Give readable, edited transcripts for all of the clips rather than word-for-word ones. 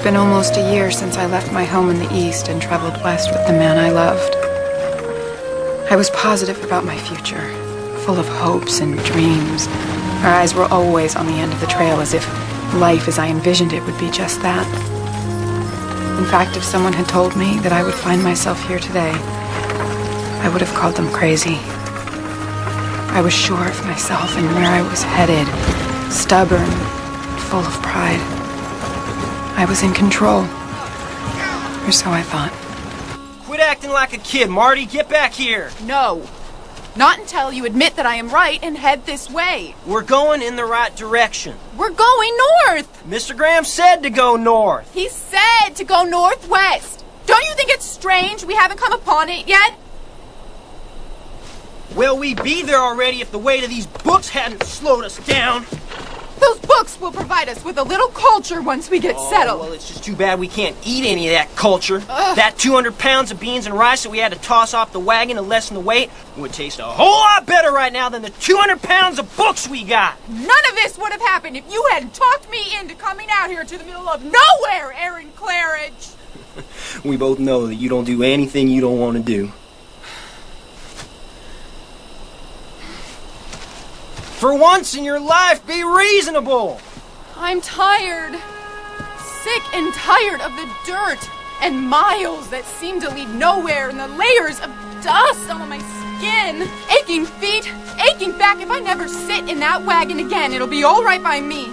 been almost a year since I left my home in the East and traveled west with the man I loved. I was positive about my future, full of hopes and dreams. Our eyes were always on the end of the trail, as if life as I envisioned it would be just that. In fact, if someone had told me that I would find myself here today, I would have called them crazy. I was sure of myself and where I was headed, stubborn, full of pride. I was in control, or so I thought. Quit acting like a kid, Marty. Get back here. No. Not until you admit that I am right and head this way. We're going in the right direction. We're going north. Mr. Graham said to go north. He said to go northwest. Don't you think it's strange we haven't come upon it yet? Well, we'd be there already if the weight of these books hadn't slowed us down. Those books will provide us with a little culture once we get settled. Well, it's just too bad we can't eat any of that culture. Ugh. That 200 pounds of beans and rice that we had to toss off the wagon to lessen the weight would taste a whole lot better right now than the 200 pounds of books we got. None of this would have happened if you hadn't talked me into coming out here to the middle of nowhere, Aaron Claridge. We both know that you don't do anything you don't want to do. For once in your life, be reasonable! I'm tired. Sick and tired of the dirt and miles that seem to lead nowhere and the layers of dust on my skin. Aching feet, aching back. If I never sit in that wagon again, it'll be all right by me.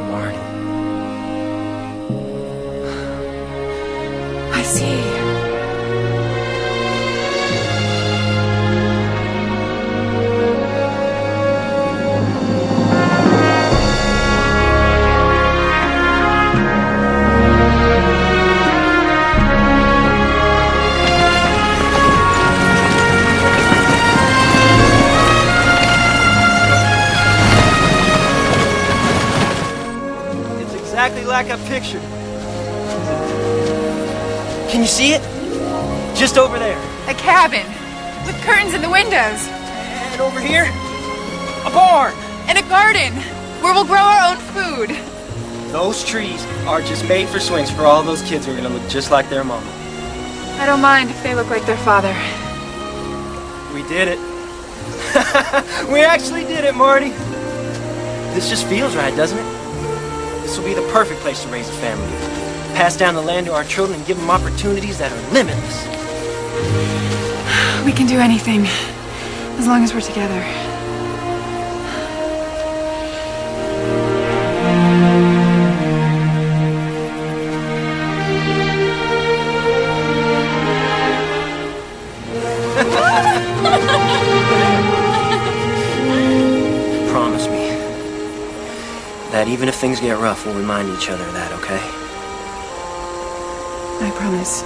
Marty. I see. Exactly like I pictured. Can you see it? Just over there. A cabin with curtains in the windows. And over here, a barn. And a garden where we'll grow our own food. Those trees are just made for swings for all those kids who are going to look just like their mama. I don't mind if they look like their father. We did it. We actually did it, Marty. This just feels right, doesn't it? This will be the perfect place to raise a family. Pass down the land to our children and give them opportunities that are limitless. We can do anything, as long as we're together. Promise me that even if things get rough, we'll remind each other of that, okay? I promise.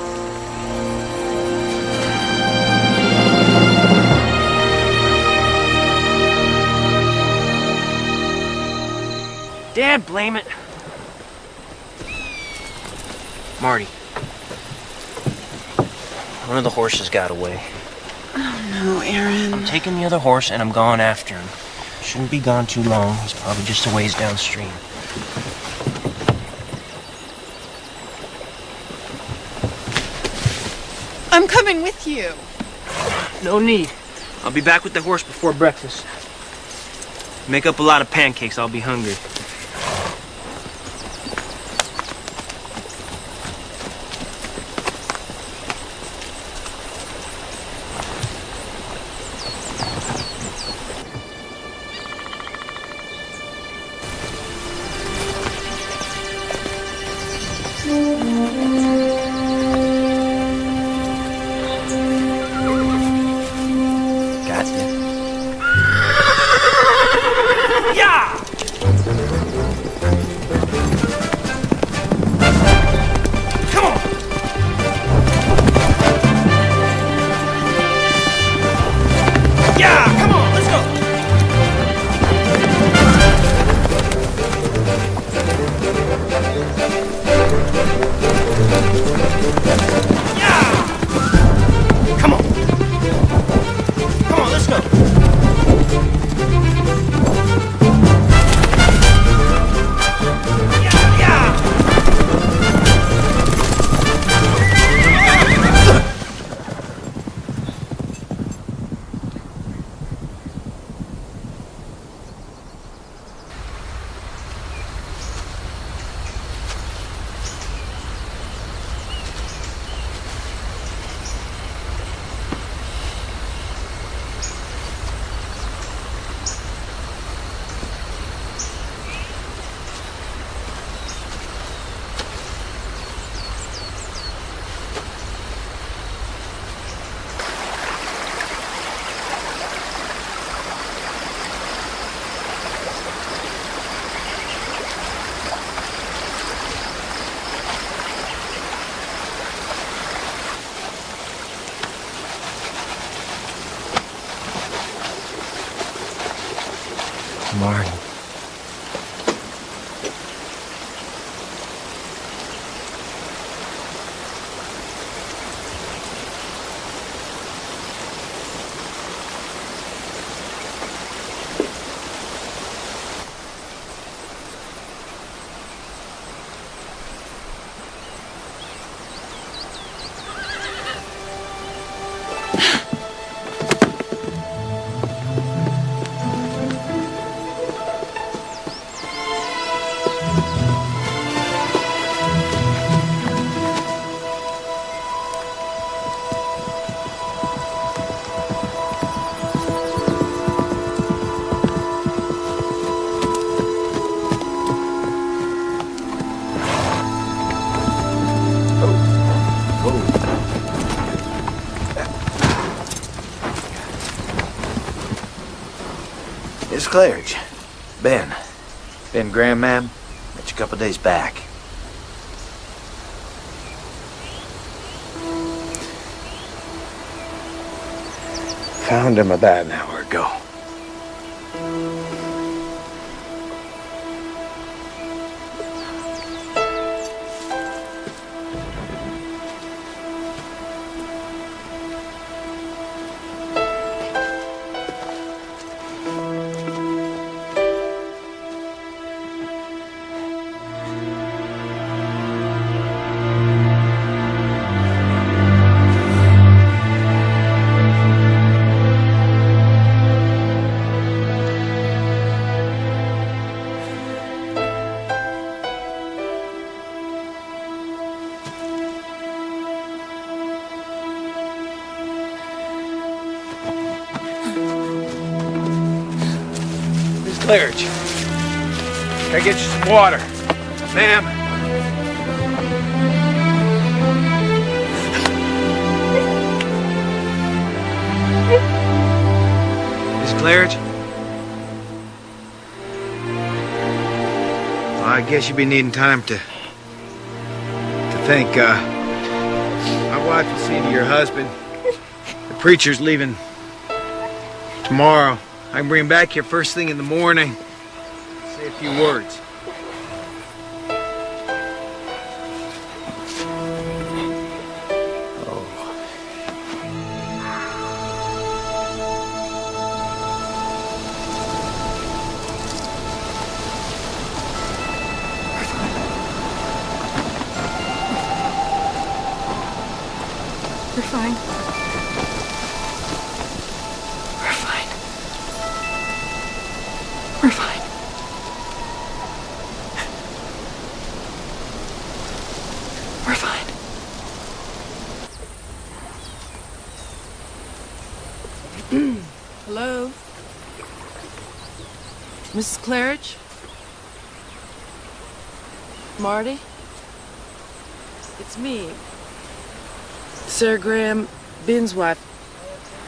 Dad, blame it. Marty. One of the horses got away. Oh no, Aaron. I'm taking the other horse and I'm going after him. Shouldn't be gone too long. He's probably just a ways downstream. I'm coming with you. No need. I'll be back with the horse before breakfast. Make up a lot of pancakes. I'll be hungry. Got you. Yeah! Come on! Yeah! Come on! Let's go! Yeah! Come on! Come on, let's go! Marty. Miss Claridge. Ben. Ben Graham, ma'am. Met you a couple days back. Found him about an hour ago. Claridge, can I get you some water? Ma'am? Miss Claridge? Well, I guess you'll be needing time to think. My wife will see to your husband. The preacher's leaving tomorrow. I can bring him back here first thing in the morning. Say a few words. We're fine. We're fine. We're fine. Hello? Mrs. Claridge? Marty? It's me. Sarah Graham, Ben's wife.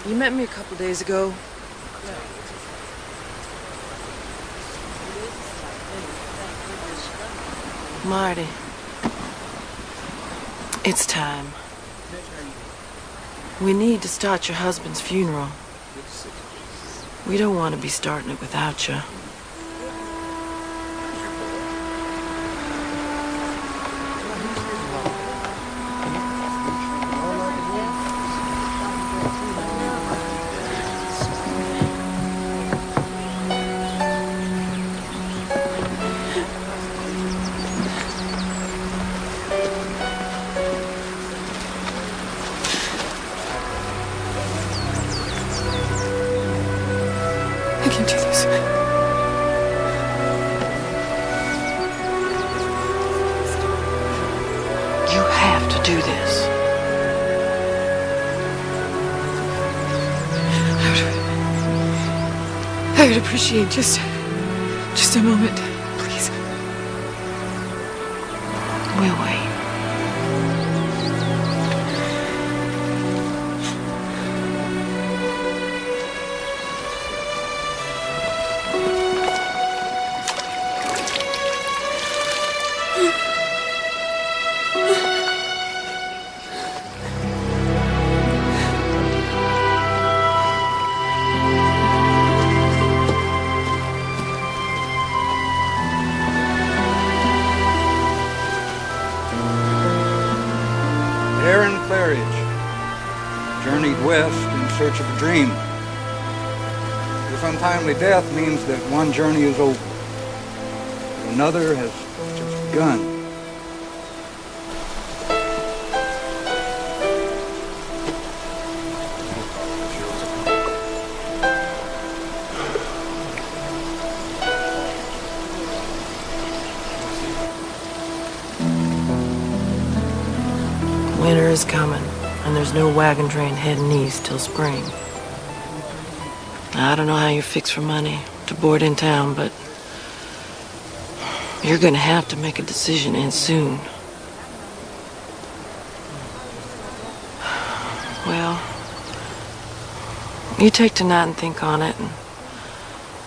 You met me a couple days ago. Marty, it's time. We need to start your husband's funeral. We don't want to be starting it without you. I can do this. You have to do this. I would appreciate just a moment, please. We'll wait. in search of a dream. This untimely death means that one journey is over. Another has just begun. Winter is coming, and there's no wagon train heading east till spring. I don't know how you're fixed for money to board in town, but you're gonna have to make a decision, and soon. Well, you take tonight and think on it, and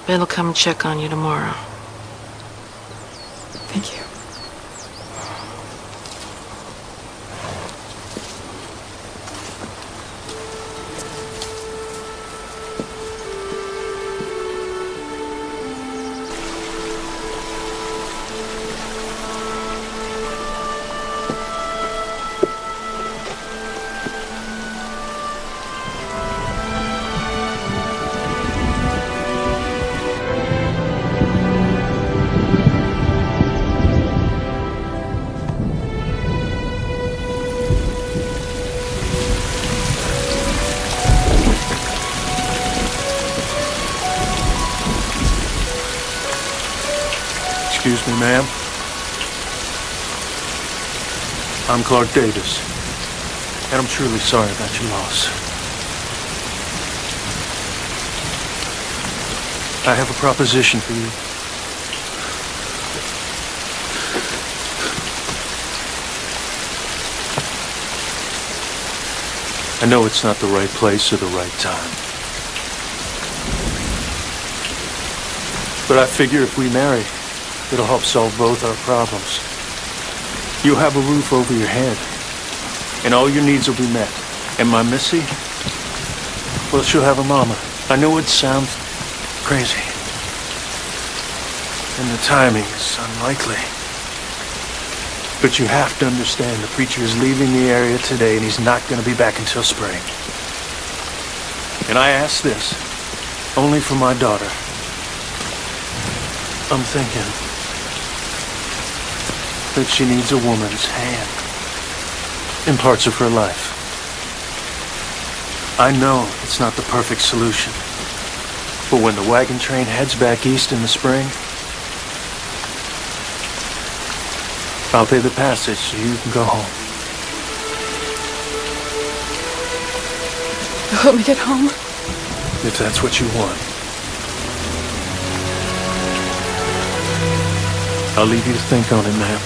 Ben will come and check on you tomorrow. Thank you. Excuse me, ma'am. I'm Clark Davis, and I'm truly sorry about your loss. I have a proposition for you. I know it's not the right place or the right time, but I figure if we marry, it'll help solve both our problems. You'll have a roof over your head, and all your needs will be met. And my Missy, well, she'll have a mama. I know it sounds crazy, and the timing is unlikely. But you have to understand, the preacher is leaving the area today, and he's not going to be back until spring. And I ask this only for my daughter. I'm thinking that she needs a woman's hand in parts of her life. I know it's not the perfect solution, but when the wagon train heads back east in the spring, I'll pay the passage so you can go home. You'll help me get home? If that's what you want. I'll leave you to think on it, ma'am.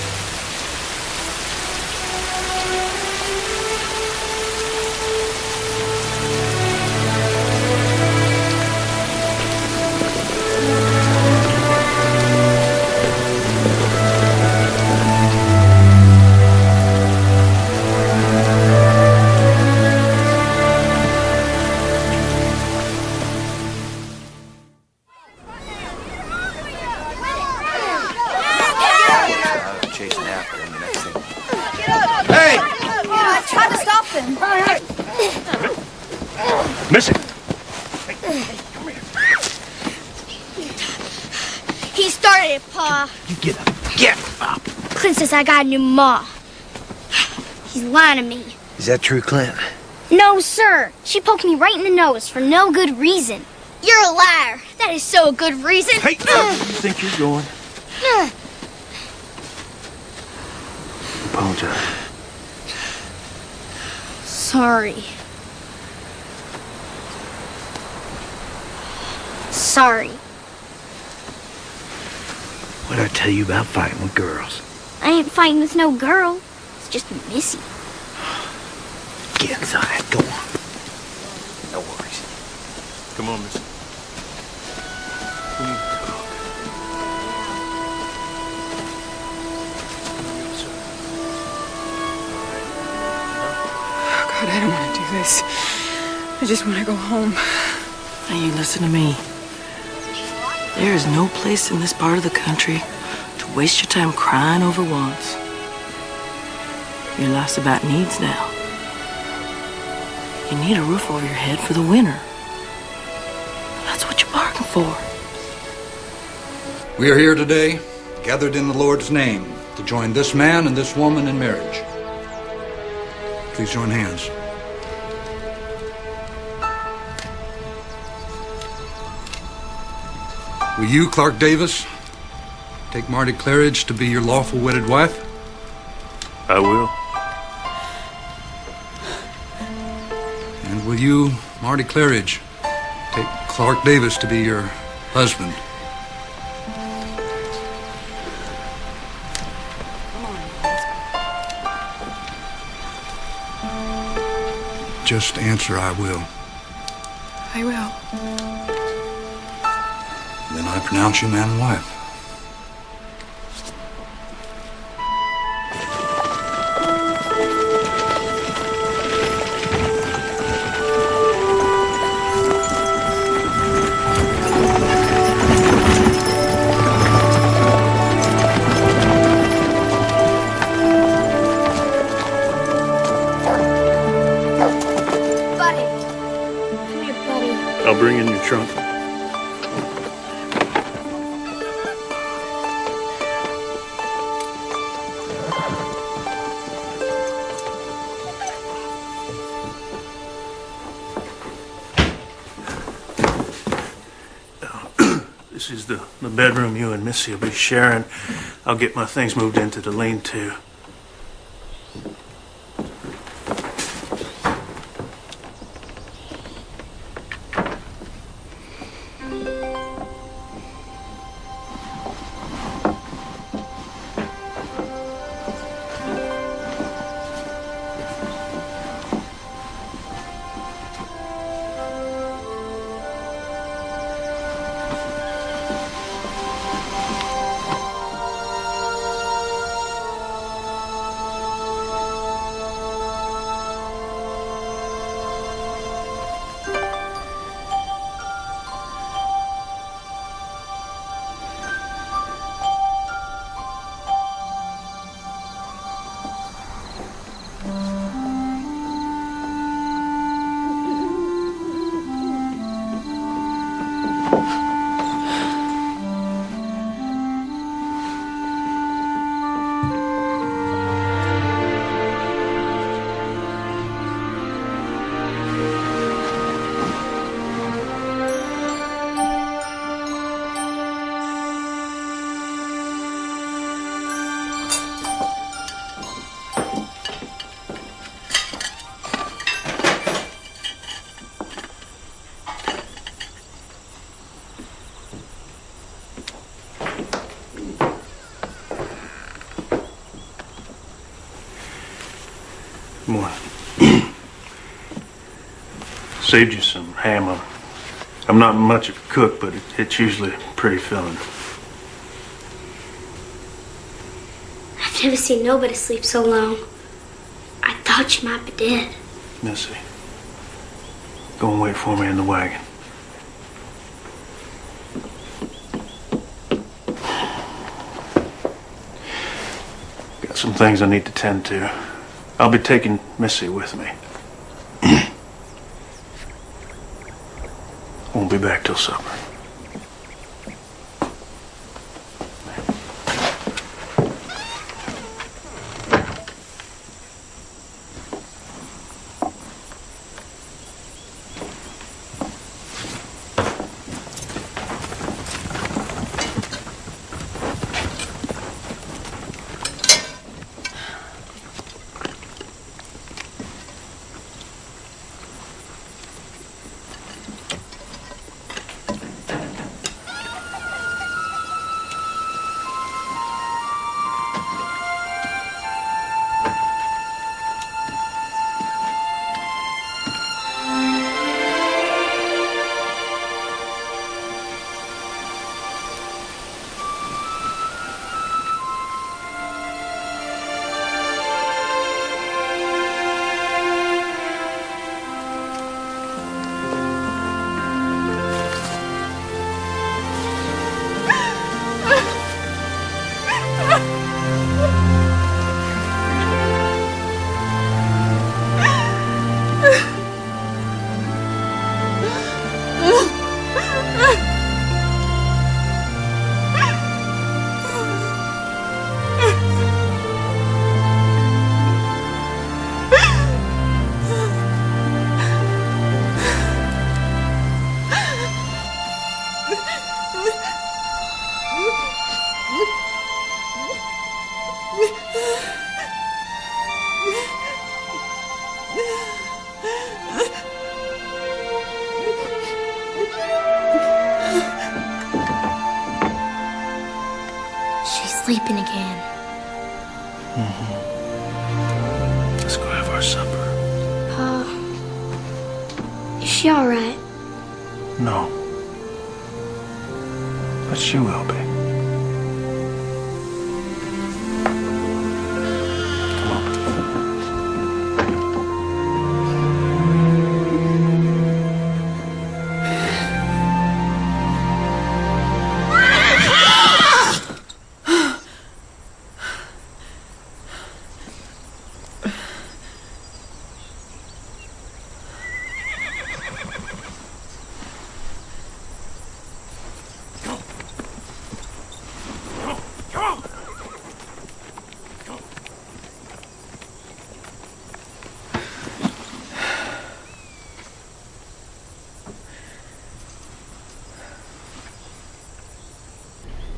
Missy! He started it, Pa. You get up. Get up. Clint says I got a new ma. He's lying to me. Is that true, Clint? No, sir. She poked me right in the nose for no good reason. You're a liar. That is so a good reason. Hey, where do you think you're going? Apologize. Sorry. Sorry. What did I tell you about fighting with girls? I ain't fighting with no girl. It's just Missy. Get inside. Go on. No worries. Come on, Missy. We need to talk. Oh, God, I don't want to do this. I just want to go home. Now you listen to me. There is no place in this part of the country to waste your time crying over wants. Your life's about needs now. You need a roof over your head for the winter. That's what you bargained for. We are here today, gathered in the Lord's name, to join this man and this woman in marriage. Please join hands. Will you, Clark Davis, take Marty Claridge to be your lawful wedded wife? I will. And will you, Marty Claridge, take Clark Davis to be your husband? Just answer, I will. I will. Then I pronounce you man and wife. Buddy. Come here, buddy. I'll bring in your trunk. This is the bedroom you and Missy will be sharing. I'll get my things moved into the lean-to. Morning. Saved you some ham. I'm not much of a cook, but it's usually pretty filling. I've never seen nobody sleep so long. I thought you might be dead. Missy, go and wait for me in the wagon. Got some things I need to tend to. I'll be taking Missy with me. Won't be back till supper. sleeping again. Let's go have our supper. Pa, is she all right? No. But she will be. Come on.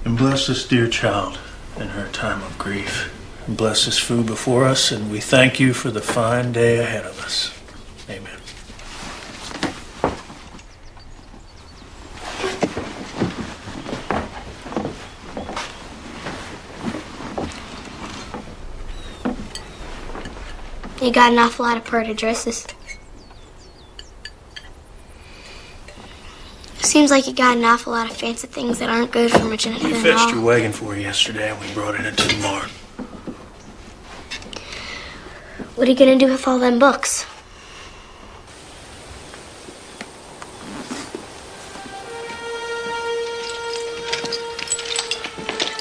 And bless this dear child in her time of grief. And bless this food before us, and we thank you for the fine day ahead of us. Amen. You got an awful lot of pretty dresses. Seems like you got an awful lot of fancy things that aren't good for much anything We at fetched all. your wagon for you yesterday, and we brought it into the barn. What are you gonna do with all them books?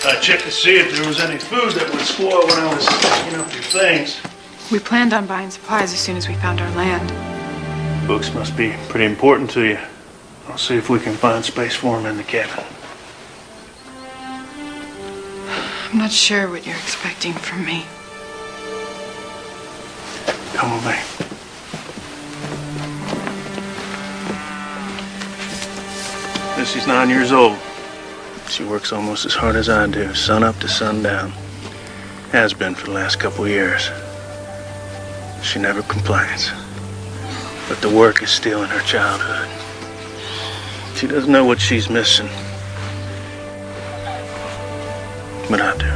I checked to see if there was any food that would spoil when I was picking up your things. We planned on buying supplies as soon as we found our land. Books must be pretty important to you. I'll see if we can find space for them in the cabin. I'm not sure what you're expecting from me. Come with me. Missy's 9 years old. She works almost as hard as I do, sun up to sundown. Has been for the last couple of years. She never complains. But the work is stealing her childhood. She doesn't know what she's missing. But I do.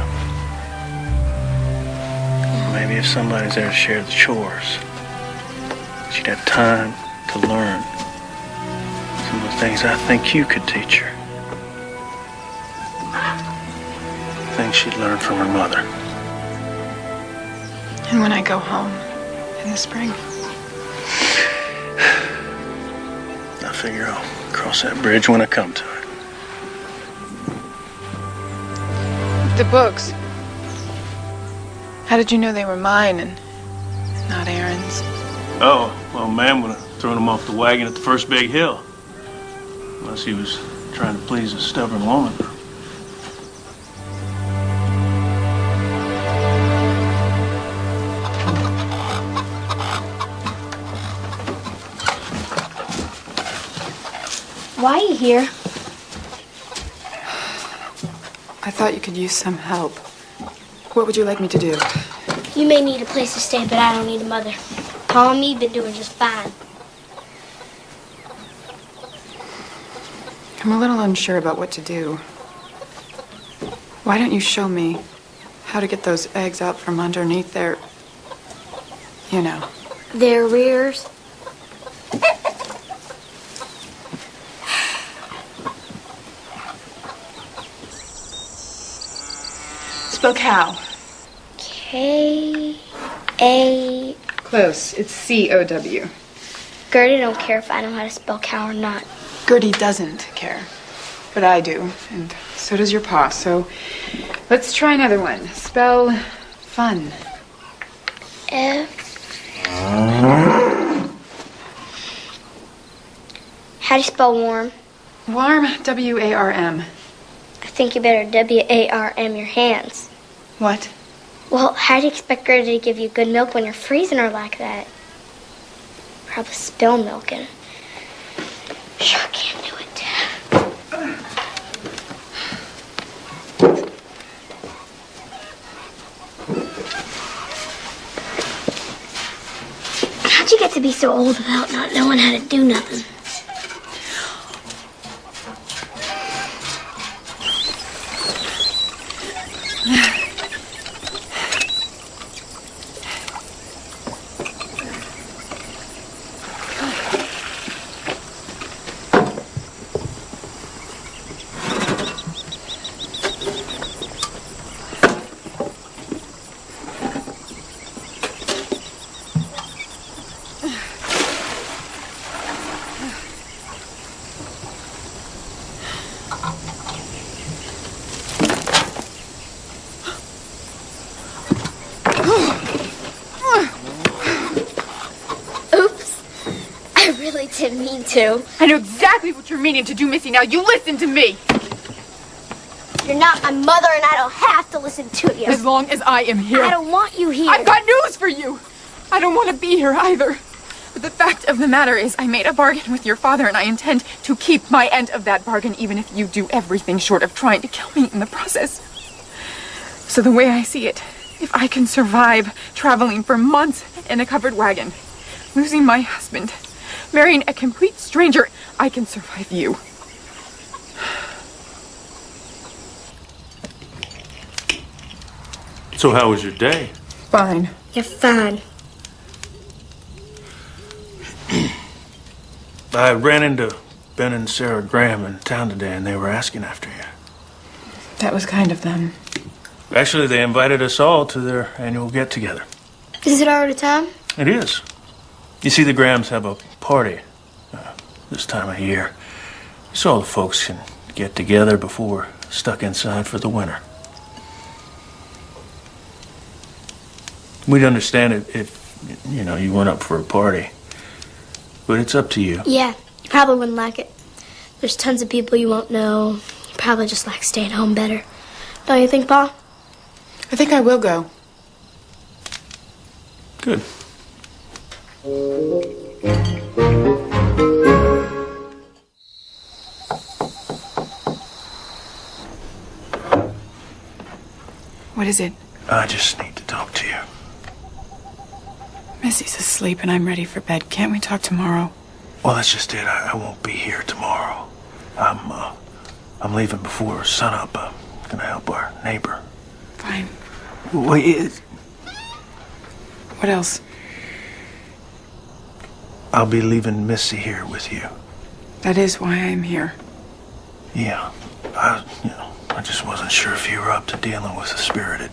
Maybe if somebody's there to share the chores, she'd have time to learn some of the things I think you could teach her. Things she'd learn from her mother. And when I go home in the spring, I figure I'll cross that bridge when I come to it. the books. How did you know they were mine and not Aaron's? Oh, well, man would have thrown him off the wagon at the first big hill. Unless he was trying to please a stubborn woman. Why are you here? I thought you could use some help. What would you like me to do? You may need a place to stay, but I don't need a mother. Paul and me have been doing just fine. I'm a little unsure about what to do. Why don't you show me how to get those eggs out from underneath their... you know. Their rears. Spell cow. K-A... Close. It's C-O-W. Gertie don't care if I know how to spell cow or not. Gertie doesn't care. But I do. And so does your pa. So let's try another one. Spell fun. F... How do you spell warm? Warm. W-A-R-M. I think you better W-A-R-M your hands. What? Well, how do you expect Gertie to give you good milk when you're freezing her like that? Probably spill milk and... Sure can't do it. How'd you get to be so old without not knowing how to do nothing? didn't mean to. I know exactly what you're meaning to do, Missy. Now you listen to me. You're not my mother, and I don't have to listen to you. As long as I am here. I don't want you here. I've got news for you. I don't want to be here either. But the fact of the matter is, I made a bargain with your father, and I intend to keep my end of that bargain, even if you do everything short of trying to kill me in the process. So the way I see it, if I can survive traveling for months in a covered wagon, losing my husband, marrying a complete stranger, I can survive you. So how was your day? Fine. You're fine. I ran into Ben and Sarah Graham in town today, and they were asking after you. That was kind of them. Actually, they invited us all to their annual get-together. Is it already time? It is. You see, the Grahams have a party this time of year, so all the folks can get together before we're stuck inside for the winter. We'd understand it if, you went up for a party. But it's up to you. Yeah, you probably wouldn't like it. There's tons of people you won't know. You probably just like staying home better. Don't you think, Pa? I think I will go. Good. What is it? I just need to talk to you. Missy's asleep and I'm ready for bed. Can't we talk tomorrow? Well, that's just it. I won't be here tomorrow. I'm leaving before sunup. I'm gonna help our neighbor. Fine. Wait, What else? I'll be leaving Missy here with you. That is why I'm here. Yeah. I just wasn't sure if you were up to dealing with the spirited.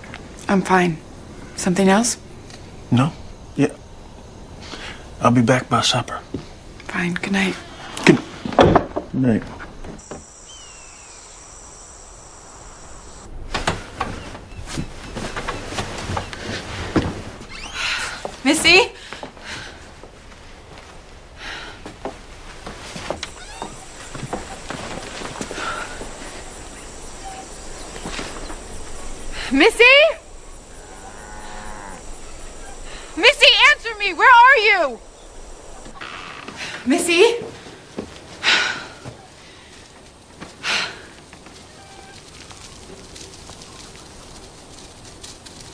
I'm fine. Something else? No? Yeah. I'll be back by supper. Fine. Good night. Good night. Missy? Missy? Missy, answer me! Where are you? Missy?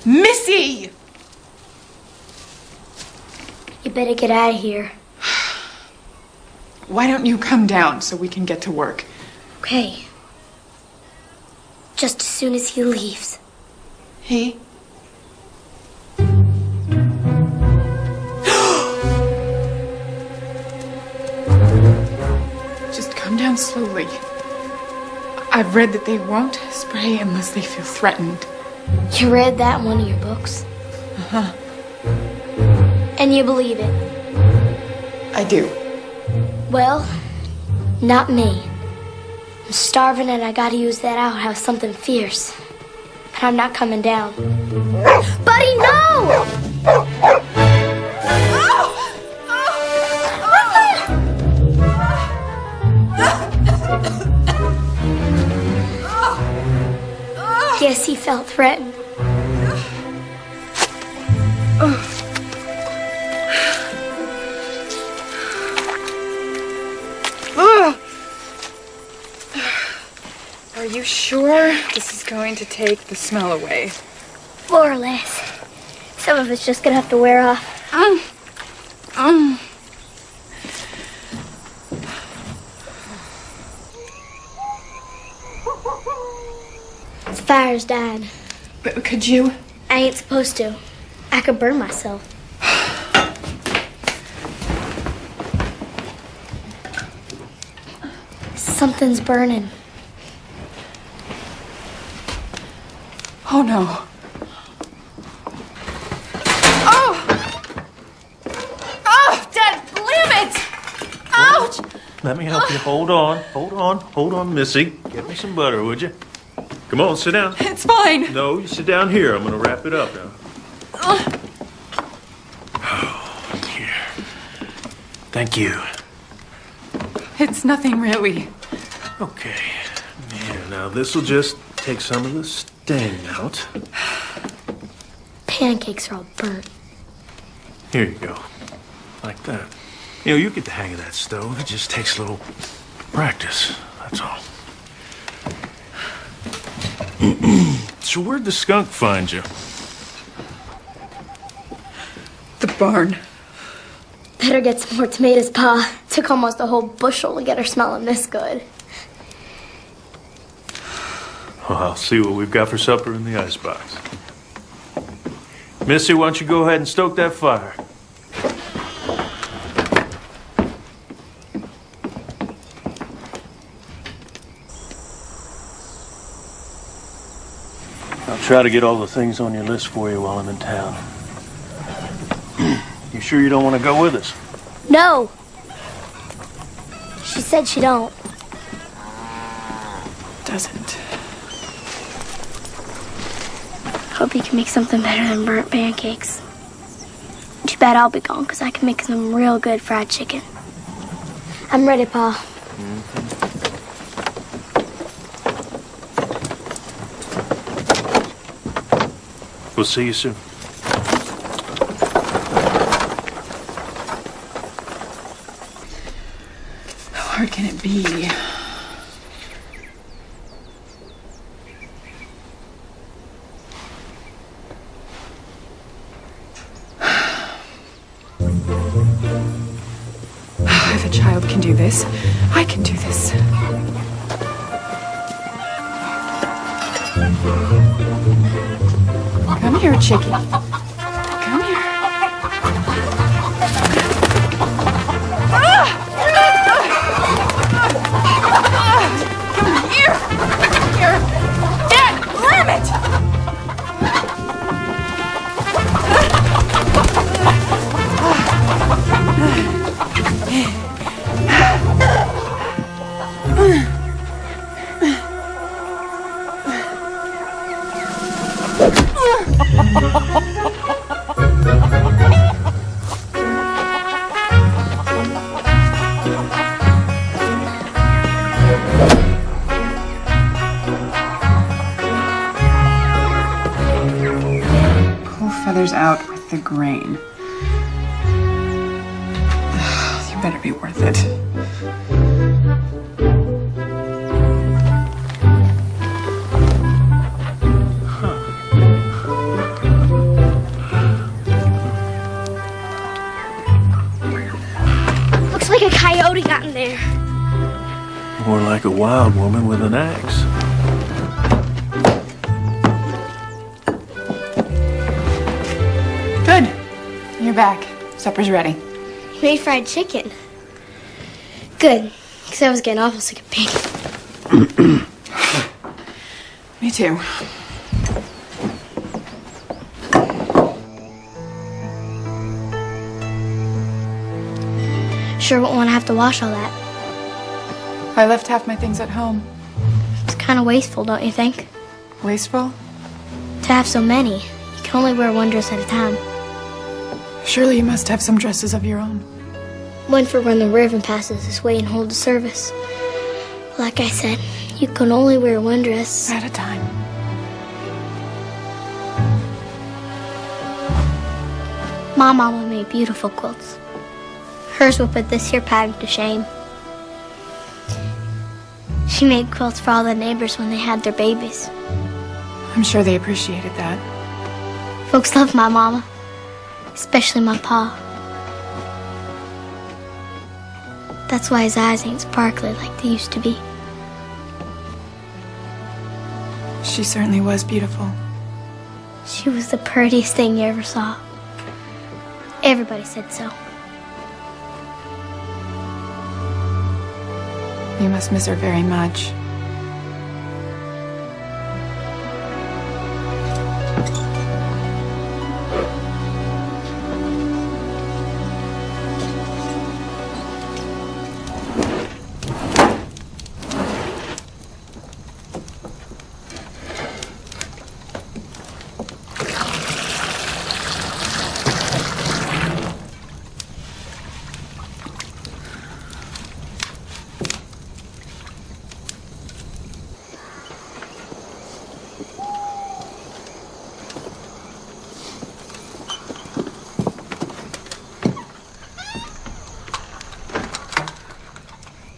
Missy! You better get out of here. Why don't you come down so we can get to work? Okay. Just as soon as he leaves. He? Just come down slowly. I've read that they won't spray unless they feel threatened. You read that in one of your books? Uh-huh. And you believe it? I do. Well, not me. I'm starving and I gotta use that outhouse something fierce. But I'm not coming down. Buddy, no! Guess he felt threatened. Are you sure this is going to take the smell away? More or less. Some of it's just gonna have to wear off. The fire's dying. But could you? I ain't supposed to. I could burn myself. Something's burning. Oh no. Oh! Oh, Dad, blam it! Ouch! Let me help you. Hold on, Missy. Get me some butter, would you? Come on, sit down. It's fine. No, you sit down here. I'm gonna wrap it up now. Oh, here. Thank you. It's nothing really. Okay. Yeah, now this'll just take some of the sting out. Pancakes are all burnt. Here you go. Like that. You know, you get the hang of that stove. It just takes a little practice, that's all. So where'd the skunk find you? The barn. Better get some more tomatoes, Pa. Took almost a whole bushel to get her smelling this good. Well, I'll see what we've got for supper in the icebox. Missy, why don't you go ahead and stoke that fire? I'll try to get all the things on your list for you while I'm in town. You sure you don't want to go with us? No. She said she don't. Doesn't. Hope you can make something better than burnt pancakes. Too bad I'll be gone, because I can make some real good fried chicken. I'm ready, Pa. We'll see you soon. How hard can it be? If a child can do this, I can do this. Come here, Chicky. Come here. Come here. Here. Dad, ram it! Pull feathers out with the grain. You better be worth it. Looks like a coyote got in there. More like a wild woman with an axe. Good. You're back. Supper's ready. You made fried chicken. Good, because I was getting awful sick of bacon. Me too. Sure won't want to have to wash all that. I left half my things at home. It's kind of wasteful, don't you think? Wasteful? To have so many. You can only wear one dress at a time. Surely you must have some dresses of your own. One for when the Reverend passes this way and holds a service. Like I said, you can only wear one dress At a time. My mama made beautiful quilts. Hers will put this here pattern to shame. She made quilts for all the neighbors when they had their babies. I'm sure they appreciated that. Folks love my mama, especially my pa. That's why his eyes ain't sparkly like they used to be. She certainly was beautiful. She was the prettiest thing you ever saw. Everybody said so. You must miss her very much.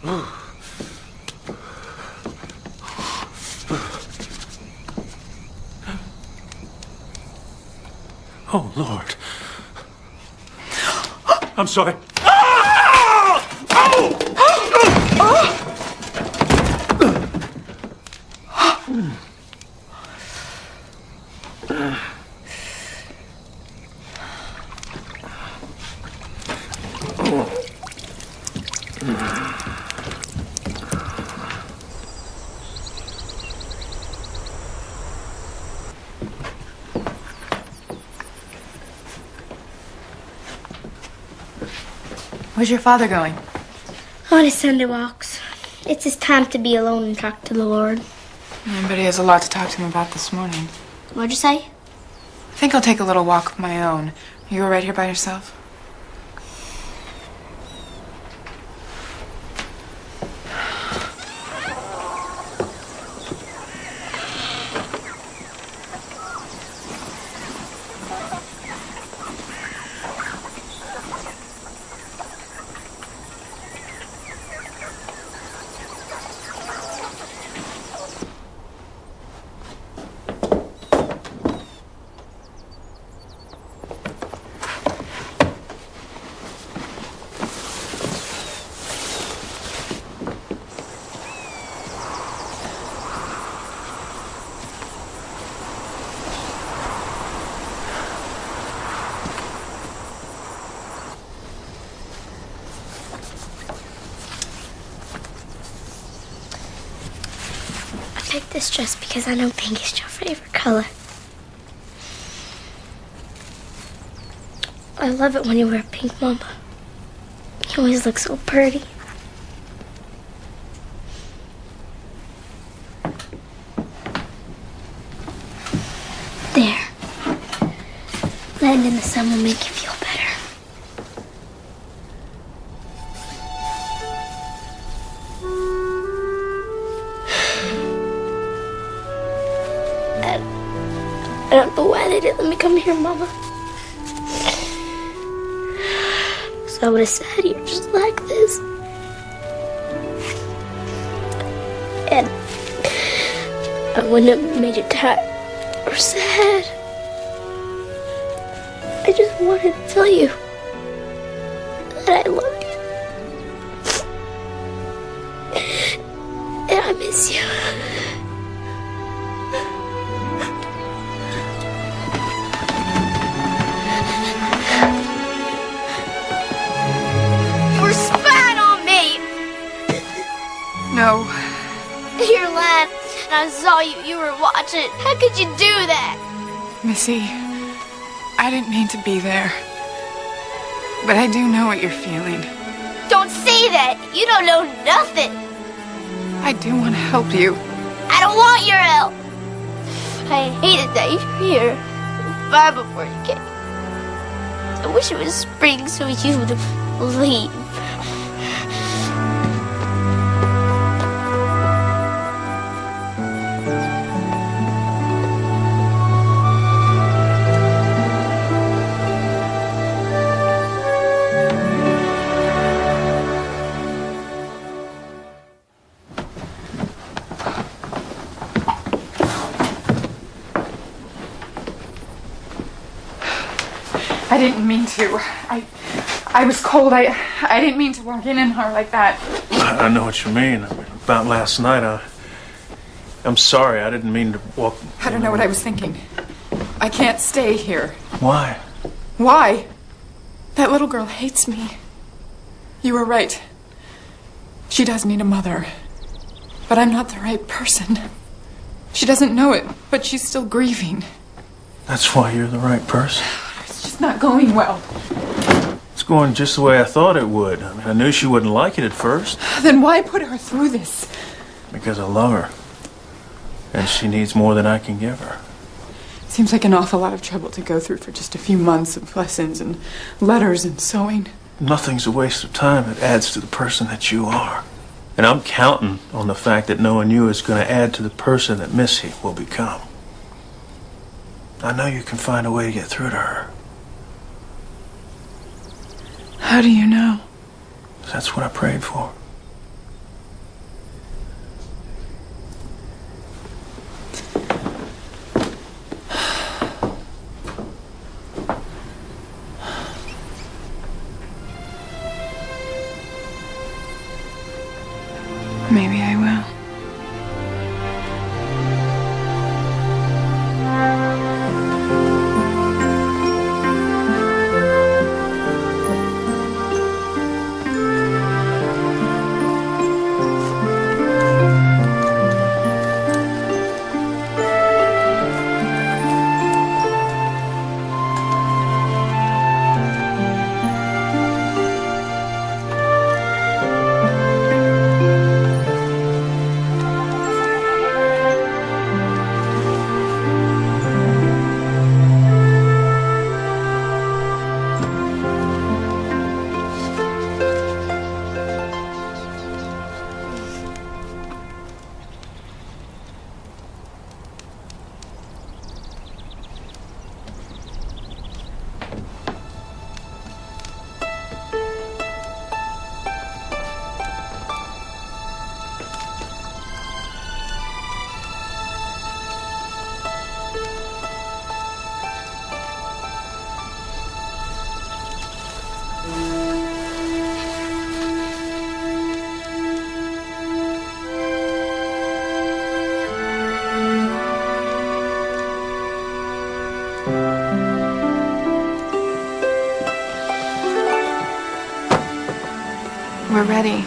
Oh, Lord. I'm sorry. Where's your father going? On his Sunday walks. It's his time to be alone and talk to the Lord. But he has a lot to talk to him about this morning. What'd you say? I think I'll take a little walk of my own. Are you all right here by yourself? I picked this dress because I know pink is your favorite color. I love it when you wear pink, Mama. You always look so pretty. There. Laying in the sun will make you feel better. I don't know why they didn't let me come here, Mama. So I would have sat here just like this. And I wouldn't have made you tired or sad. I just wanted to tell you that I love you. And I miss you. No. You're lying. I saw you. You were watching. How could you do that? Missy, I didn't mean to be there. But I do know what you're feeling. Don't say that. You don't know nothing. I do want to help you. I don't want your help. I hated that you're here. It was fine before you came. I wish it was spring so you would leave. I didn't mean to. I was cold. I didn't mean to walk in her like that. I know what you mean. About last night, I'm sorry. I didn't mean to walk... I don't know what I was thinking. I can't stay here. Why? Why? That little girl hates me. You were right. She does need a mother. But I'm not the right person. She doesn't know it, but she's still grieving. That's why you're the right person. It's just not going well. It's going just the way I thought it would. I mean, I knew she wouldn't like it at first. Then why put her through this? Because I love her. And she needs more than I can give her. Seems like an awful lot of trouble to go through for just a few months of lessons and letters and sewing. Nothing's a waste of time. It adds to the person that you are. And I'm counting on the fact that knowing you is going to add to the person that Missy will become. I know you can find a way to get through to her. How do you know? That's what I prayed for. Maybe I will. We're ready.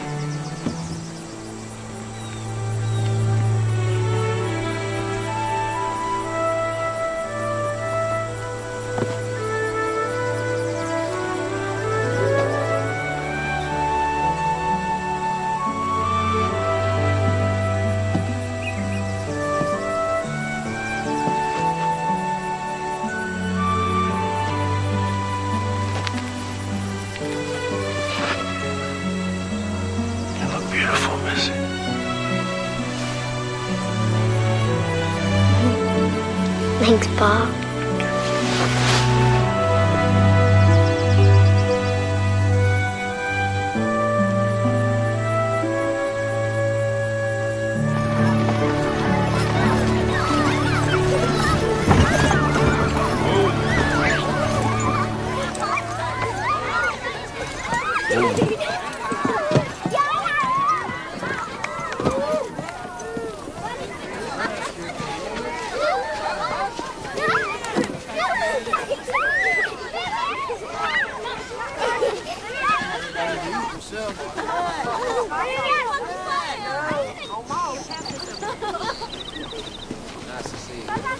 Thanks, Bob.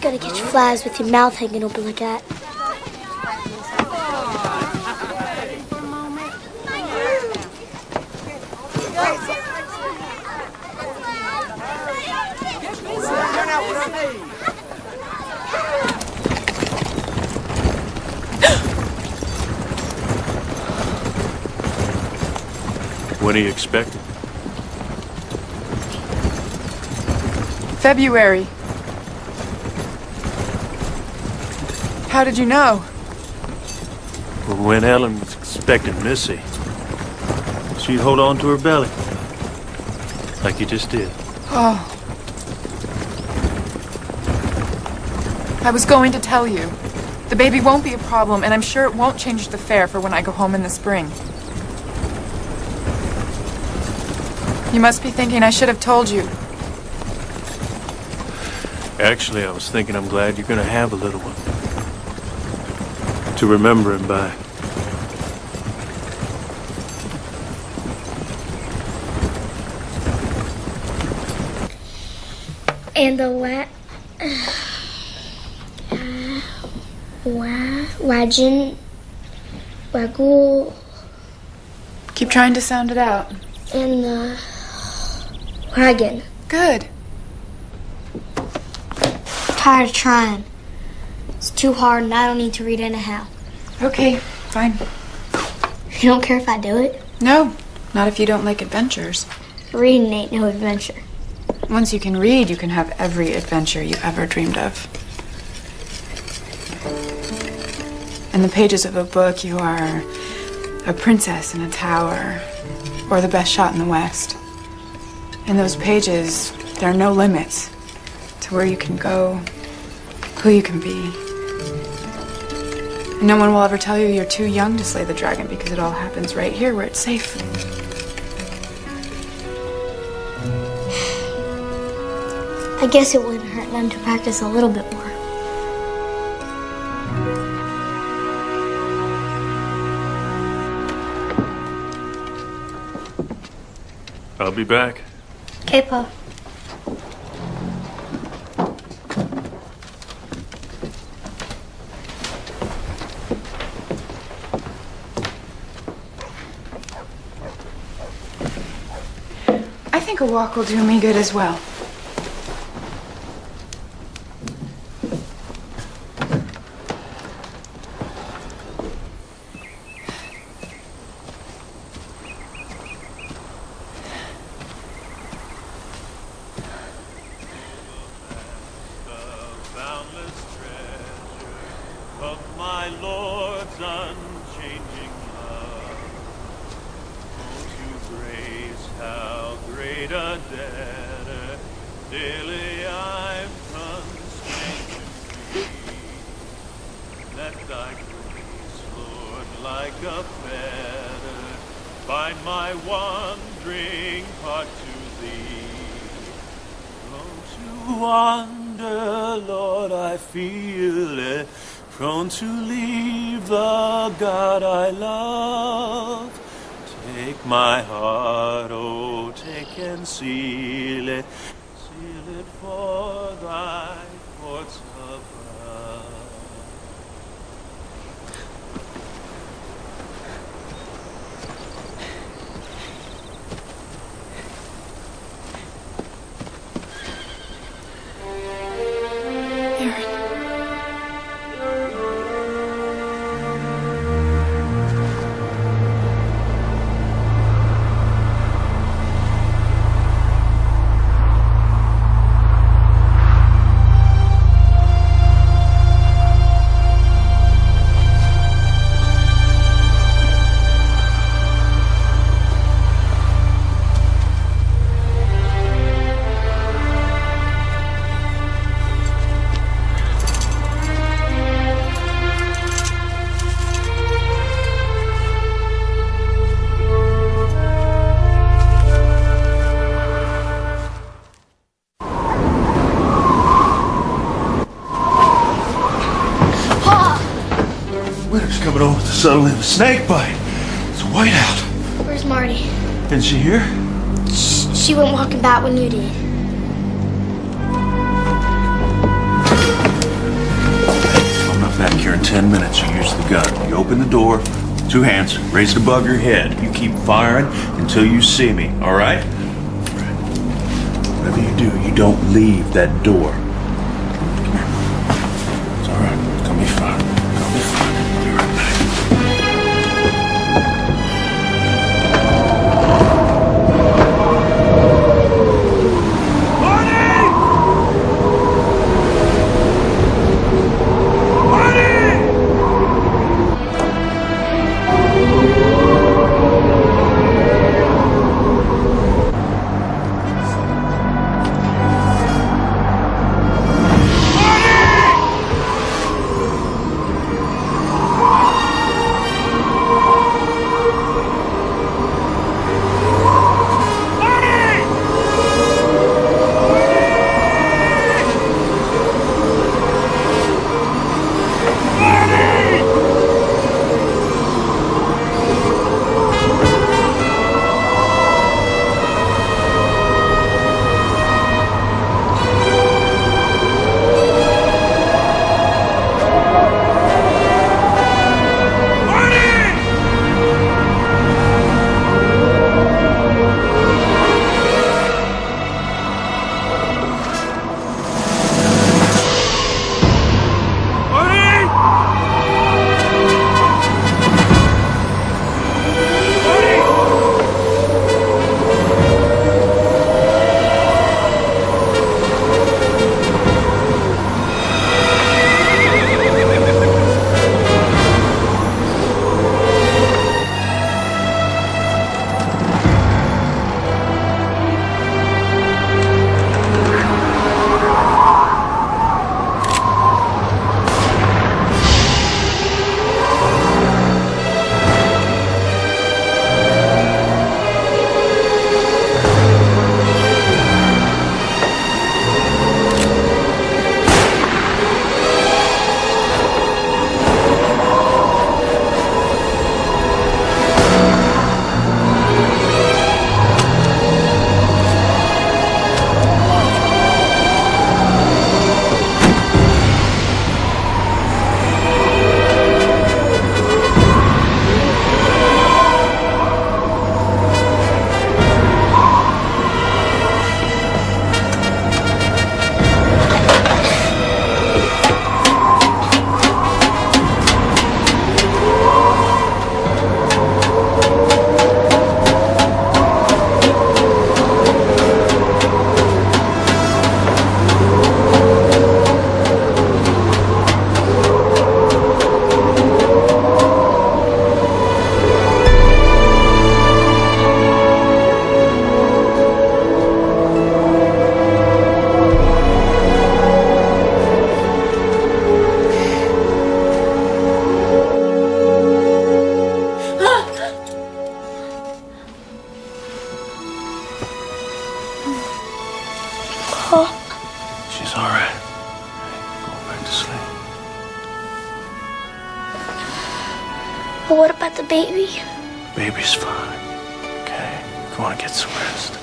Gotta catch flies with your mouth hanging open like that. When are you expecting? February. How did you know? Well, when Helen was expecting Missy, she'd hold on to her belly. Like you just did. Oh. I was going to tell you. The baby won't be a problem, and I'm sure it won't change the fare for when I go home in the spring. You must be thinking I should have told you. Actually, I was thinking I'm glad you're gonna have a little one. To remember him by. And the waggle. Keep trying to sound it out. And the wagon. Good. Tired of trying. It's too hard and I don't need to read anyhow. Okay, fine. You don't care if I do it? No, not if you don't like adventures. Reading ain't no adventure. Once you can read, you can have every adventure you ever dreamed of. In the pages of a book, you are a princess in a tower, or the best shot in the West. In those pages, there are no limits to where you can go, who you can be. No one will ever tell you you're too young to slay the dragon because it all happens right here where it's safe. I guess it wouldn't hurt none to practice a little bit more. I'll be back. Okay, Pa. I think a walk will do me good as well. Prone to leave the God I love. Take my heart, oh, take and seal it for thy courts above. Winter's coming over to settle in a snake bite. It's white out. Where's Marty? Isn't she here? She went walking back when you did. I'm not back here in 10 minutes. You use the gun. You open the door, 2 hands, raise it above your head. You keep firing until you see me, all right? Whatever you do, you don't leave that door. Come here. It's all right. It's gonna be fine. It's gonna be fine. I'll be right back. Pa? She's all right. Go back to sleep. But what about the baby? Baby's fine. Okay? Go on and get some rest.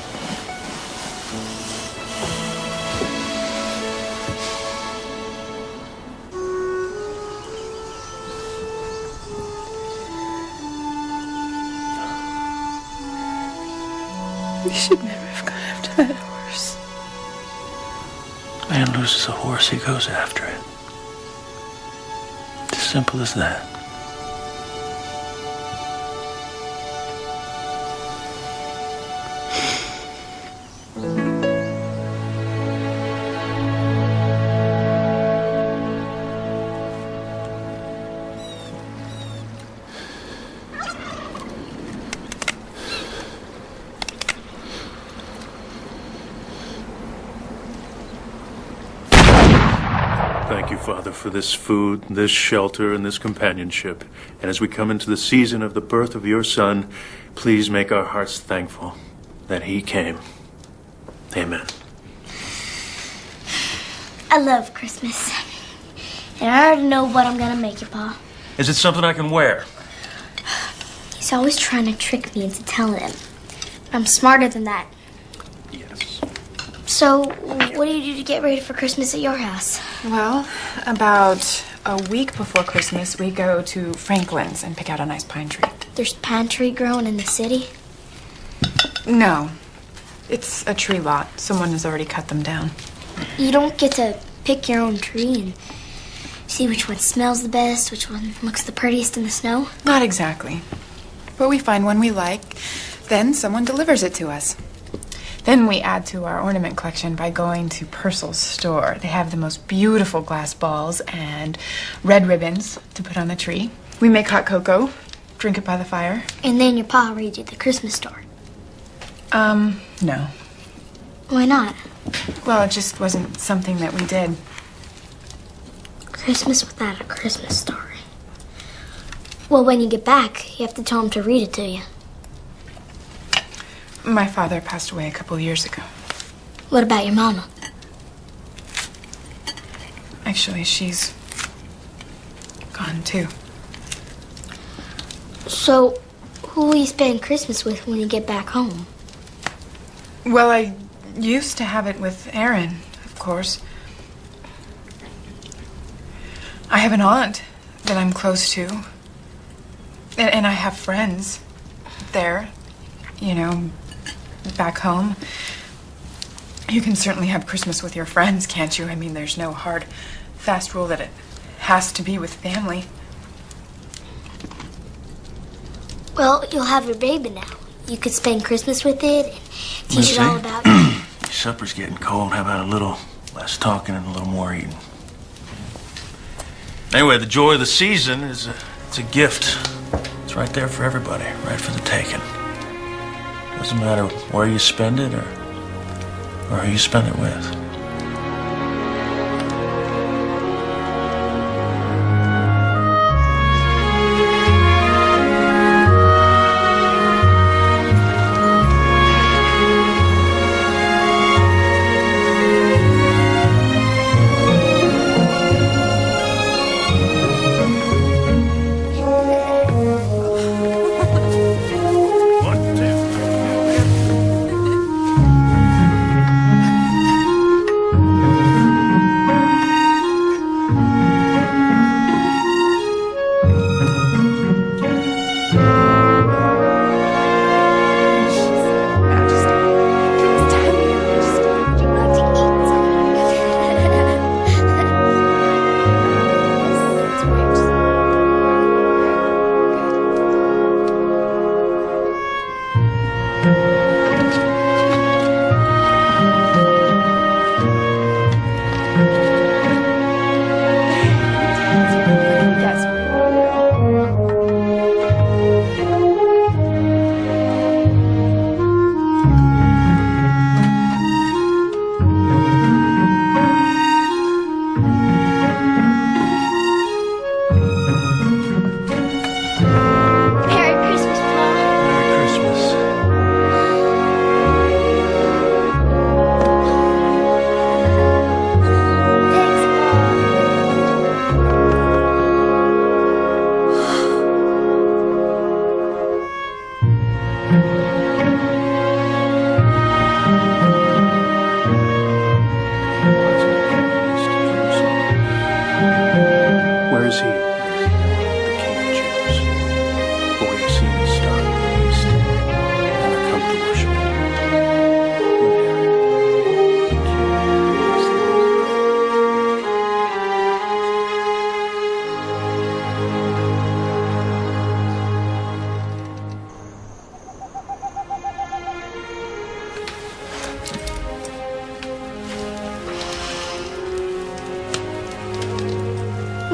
We should never have gone after that horse. Man loses a horse, he goes after it. It's as simple as that. Thank you, Father, for this food, this shelter, and this companionship. And as we come into the season of the birth of your Son, please make our hearts thankful that he came. Amen. I love Christmas. And I already know what I'm gonna make you, Pa. Is it something I can wear? He's always trying to trick me into telling him. I'm smarter than that. Yes. So, what do you do to get ready for Christmas at your house? Well, about a week before Christmas, we go to Franklin's and pick out a nice pine tree. There's pine tree growing in the city? No. It's a tree lot. Someone has already cut them down. You don't get to pick your own tree and see which one smells the best, which one looks the prettiest in the snow? Not exactly. But we find one we like, then someone delivers it to us. Then we add to our ornament collection by going to Purcell's store. They have the most beautiful glass balls and red ribbons to put on the tree. We make hot cocoa, drink it by the fire. And then your pa reads you the Christmas story. No. Why not? Well, it just wasn't something that we did. Christmas without a Christmas story. Well, when you get back, you have to tell him to read it to you. My father passed away a couple years ago. What about your mama? Actually, she's gone too. So, who will you spend Christmas with when you get back home? Well, I used to have it with Aaron, of course. I have an aunt that I'm close to. And I have friends there, you know, back home. You can certainly have Christmas with your friends, can't you? I mean, there's no hard, fast rule that it has to be with family. Well, you'll have your baby now. You could spend Christmas with it and teach it all about you. Supper's getting cold. How about a little less talking and a little more eating? Anyway, the joy of the season is it's a gift. It's right there for everybody, right for the taking. Doesn't matter where you spend it or who you spend it with.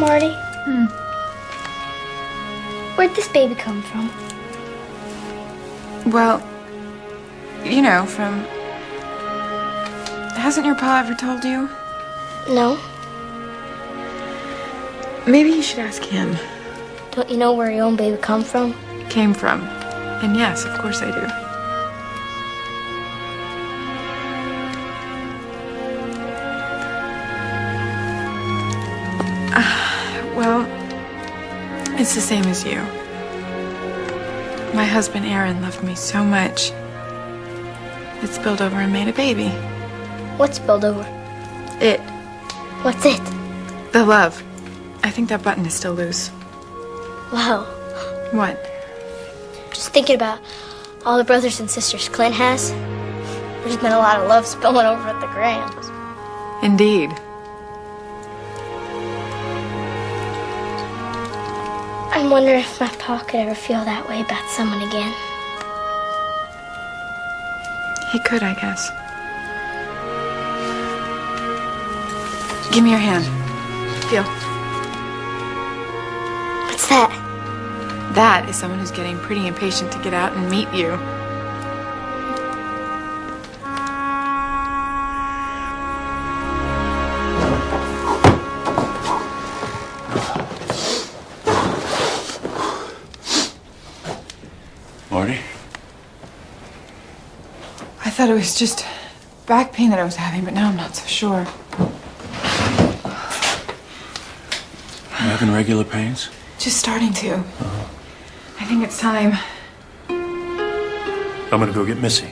Marty? Where'd this baby come from? Well, you know, from... Hasn't your pa ever told you? No. Maybe you should ask him. Don't you know where your own baby come from? Came from. And yes, of course I do. Well, it's the same as you. My husband Aaron loved me so much. It spilled over and made a baby. What spilled over? It. What's it? The love. I think that button is still loose. Wow. What? Just thinking about all the brothers and sisters Clint has. There's been a lot of love spilling over at the Grahams. Indeed. I'm wondering if my pa could ever feel that way about someone again. He could, I guess. Give me your hand. Feel. What's that? That is someone who's getting pretty impatient to get out and meet you. Marty? I thought it was just back pain that I was having, but now I'm not so sure. You having regular pains? Just starting to. I think it's time. I'm gonna go get Missy.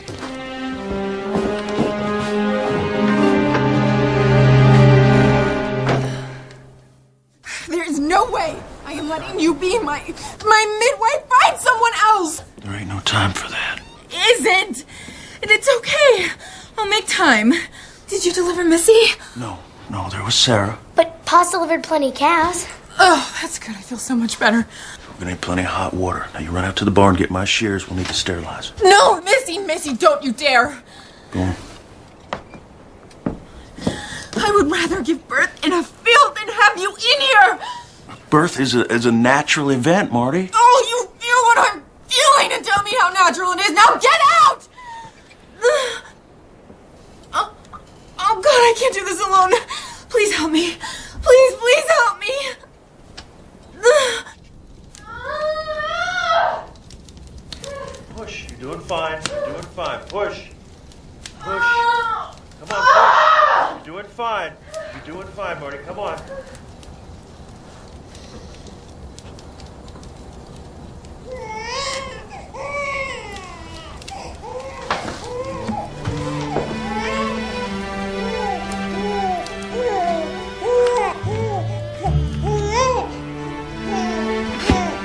There is no way I am letting you be my midwife. Find someone else. There ain't no time for that. Isn't. And it's okay. I'll make time. Did you deliver Missy? No, there was Sarah. But pa's delivered plenty of cows. Oh, that's good. I feel so much better. We're gonna need plenty of hot water. Now you run out to the barn, get my shears. We'll need to sterilize. No, Missy, don't you dare. Go on. I would rather give birth in a field than have you in here. Birth is a natural event, Marty. Oh, you feel what I'm feeling and tell me how natural it is. Now get out! Oh, God, I can't do this alone. Please help me. Please help me. Push. You're doing fine. Push. Come on, push. You're doing fine. Marty. Come on.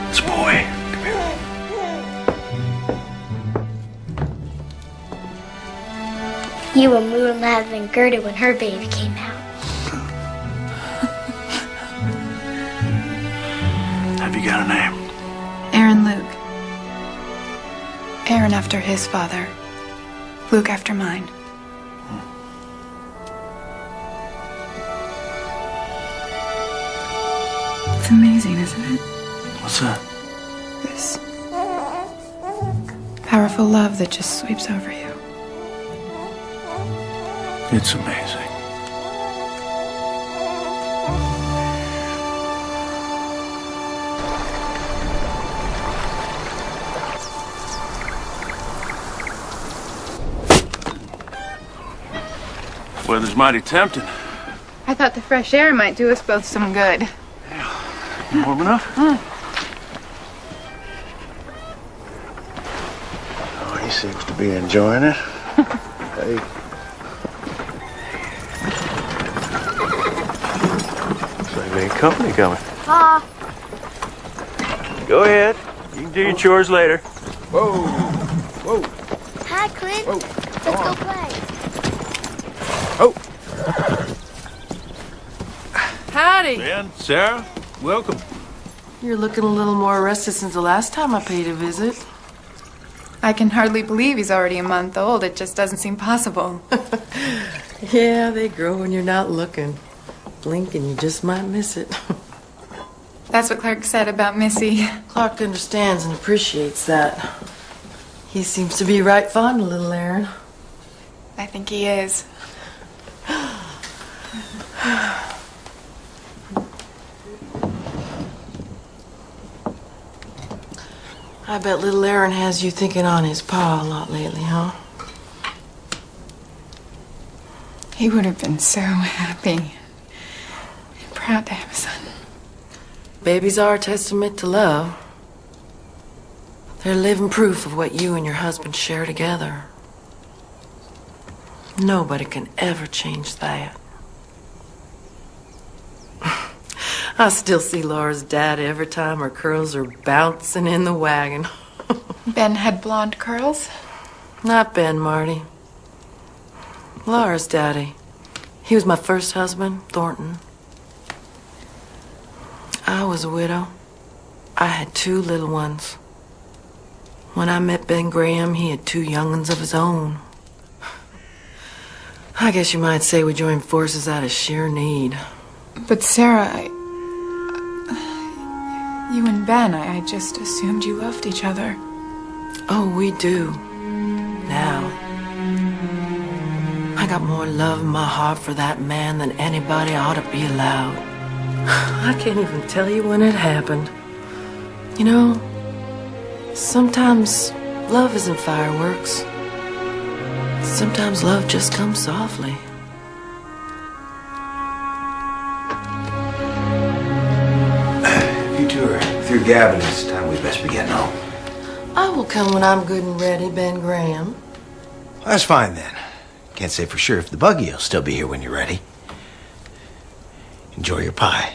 This boy. Come here. You were moving louder than Gerda when her baby came out. Have you got a name? Aaron Luke. Aaron after his father. Luke after mine. It's amazing, isn't it? What's that? This powerful love that just sweeps over you. It's amazing. Weather's mighty tempting. I thought the fresh air might do us both some good. Warm enough? Oh, he seems to be enjoying it. Hey. Looks like we ain't company coming. Pa. Go ahead. You can do your chores later. Whoa. Hi, Clint. Whoa. Let's go play. Oh. Howdy. Ben, Sarah, welcome. You're looking a little more rested since the last time I paid a visit. I can hardly believe he's already a month old. It just doesn't seem possible. Yeah, they grow when you're not looking. Blink and you just might miss it. That's what Clark said about Missy. Clark understands and appreciates that. He seems to be right fond of little Aaron. I think he is. I bet little Aaron has you thinking on his pa a lot lately, huh? He would have been so happy and proud to have a son. Babies are a testament to love. They're living proof of what you and your husband share together. Nobody can ever change that. I still see Laura's dad every time her curls are bouncing in the wagon. Ben had blonde curls? Not Ben, Marty. Laura's daddy. He was my first husband, Thornton. I was a widow. I had 2 little ones. When I met Ben Graham, he had 2 young'uns of his own. I guess you might say we joined forces out of sheer need. But Sarah, you and Ben, I just assumed you loved each other. Oh, we do. Now. I got more love in my heart for that man than anybody ought to be allowed. I can't even tell you when it happened. You know, sometimes love isn't fireworks. Sometimes love just comes softly. If you two are through gabbing, it's time we best be getting home. I will come when I'm good and ready, Ben Graham. That's fine then. Can't say for sure if the buggy will still be here when you're ready. Enjoy your pie.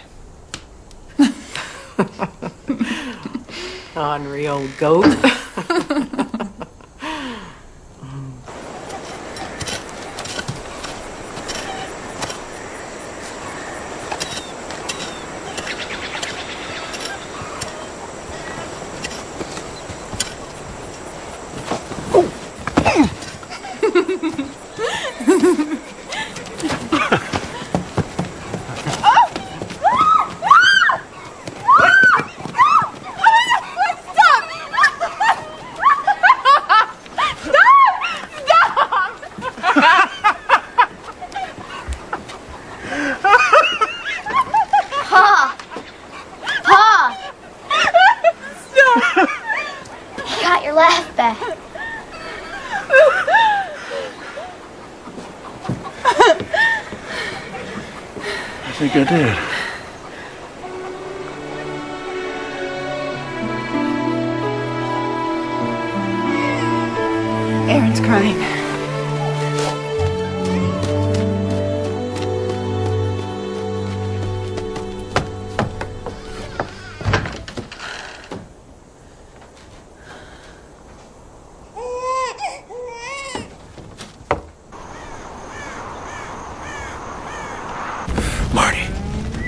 Ornery old goat. I think I did. Aaron's crying.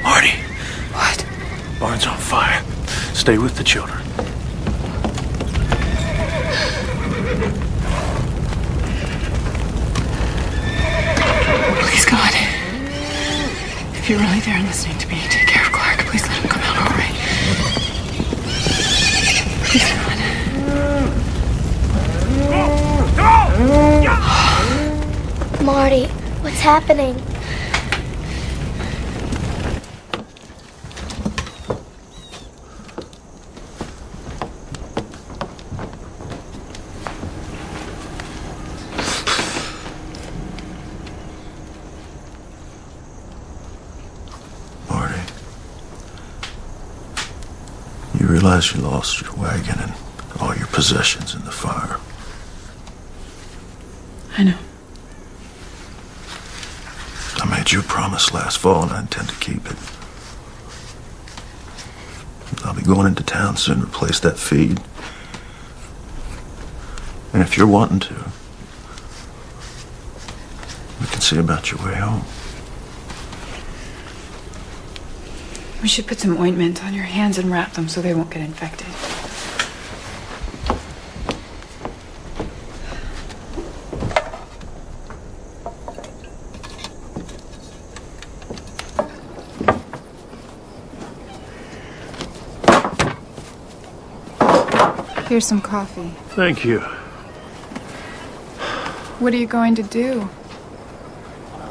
Marty. What? Barn's on fire. Stay with the children. Please, God. If you're really there and listening to me, take care of Clark. Please let him come out all right. Please, God. Marty, what's happening? You realize you lost your wagon and all your possessions in the fire. I know. I made you a promise last fall, and I intend to keep it. I'll be going into town soon to replace that feed. And if you're wanting to, we can see about your way home. We should put some ointment on your hands and wrap them so they won't get infected. Here's some coffee. Thank you. What are you going to do?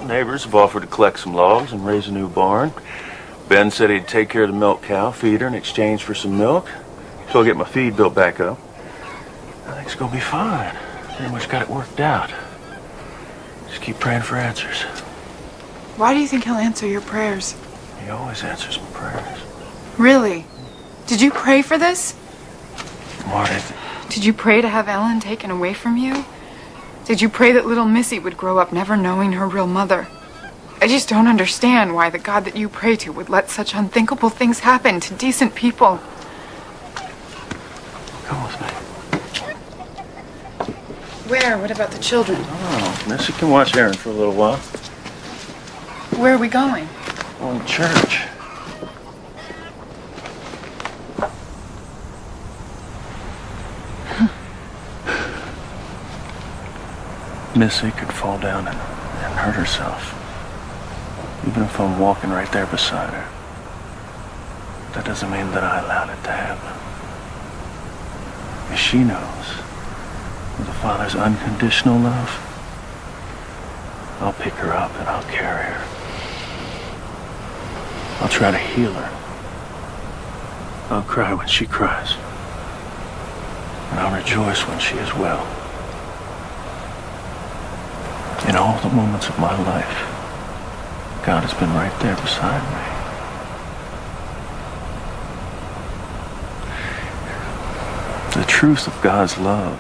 Neighbors have offered to collect some logs and raise a new barn. Ben said he'd take care of the milk cow, feed her in exchange for some milk. So I'll get my feed built back up. I think it's gonna be fine. Pretty much got it worked out. Just keep praying for answers. Why do you think he'll answer your prayers? He always answers my prayers. Really? Did you pray for this? Marty. Did you pray to have Ellen taken away from you? Did you pray that little Missy would grow up never knowing her real mother? I just don't understand why the God that you pray to would let such unthinkable things happen to decent people. Come with me. Where? What about the children? Oh, Missy can watch Aaron for a little while. Where are we going? Going to church. Missy could fall down and hurt herself. Even if I'm walking right there beside her. That doesn't mean that I allowed it to happen. If she knows of the Father's unconditional love, I'll pick her up and I'll carry her. I'll try to heal her. I'll cry when she cries. And I'll rejoice when she is well. In all the moments of my life, God has been right there beside me. The truth of God's love